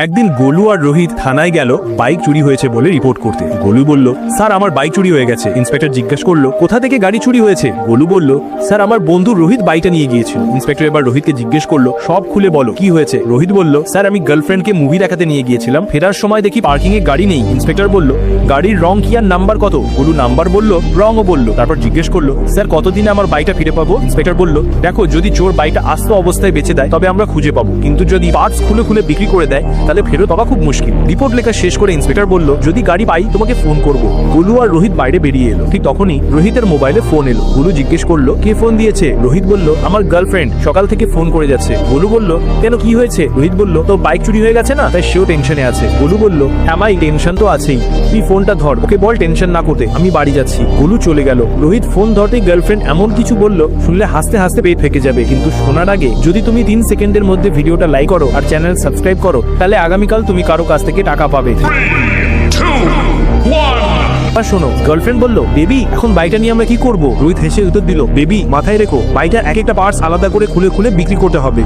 একদিন গোলু আর রোহিত থানায় গেল বাইক চুরি হয়েছে বলে রিপোর্ট করতে। গোলু বলল, স্যার আমার বাইক চুরি হয়ে গেছে। ইন্সপেক্টর জিজ্ঞেস করলো, কোথা থেকে গাড়ি চুরি হয়েছে? গোলু বলল, স্যার আমার বন্ধু রোহিত বাইকটা নিয়ে গিয়েছিল। ইন্সপেক্টর এবার রোহিতকে জিজ্ঞেস করলো, সব খুলে বলো, কি হয়েছে? রোহিত বলল, স্যার আমি গার্লফ্রেন্ডকে মুভি দেখাতে নিয়ে গিয়েছিলাম, ফেরার সময় দেখি পার্কিং এ গাড়ি নেই। ইন্সপেক্টর বলল, গাড়ির রং কি আর নাম্বার কত? গোলু নাম্বার বলল, রংও বলল। তারপর জিজ্ঞেস করলো, স্যার কতদিনে আমার বাইকটা ফিরে পাবো? ইন্সপেক্টর বলল, দেখো যদি চোর বাইকটা আস্ত অবস্থায় বেঁচে দেয় তবে আমরা খুঁজে পাবো, কিন্তু যদি পার্টস খুলে খুলে বিক্রি করে দেয় তাহলে ফেরত পাওয়া খুব মুশকিল। রিপোর্ট লেখা শেষ করে ইন্সপেক্টর বলল, যদি গাড়ি পাই তোমাকে ফোন করব। গোলু আর রোহিত বাইরে বেরিয়ে এলো। ঠিক তখনই রোহিতের মোবাইলে ফোন এলো। গোলু জিজ্ঞেস করলো, কে ফোন দিয়েছে? রোহিত বলল, আমার গার্লফ্রেন্ড সকাল থেকে ফোন করে যাচ্ছে। গোলু বলল, কেন কি হয়েছে? রোহিত বলল, তো বাইক চুরি হয়ে গেছে না, তাই সেও টেনশনে আছে। গোলু বলল, হ্যাঁ ভাই টেনশন তো আছেই, তুই ফোনটা ধর, ওকে বল টেনশন না করতে, আমি বাড়ি যাচ্ছি। গোলু চলে গেল। রোহিত ফোন ধরতেই গার্লফ্রেন্ড এমন কিছু বলল শুনলে হাসতে হাসতে পেট ফেঁকে যাবে, কিন্তু শোনার আগে যদি তুমি 3 সেকেন্ডের মধ্যে ভিডিওটা লাইক করো আর চ্যানেল সাবস্ক্রাইব করো তাহলে আগামীকাল তুমি কারো কাছ থেকে টাকা পাবে। শোনো, গার্লফ্রেন্ড বলল, বেবি এখন বাইকটা নিয়ে আমরা কি করবো? রোহিত হেসে উত্তর দিল, বেবি মাথায় রেখো, বাইকটার এক একটা পার্টস আলাদা করে খুলে খুলে বিক্রি করতে হবে।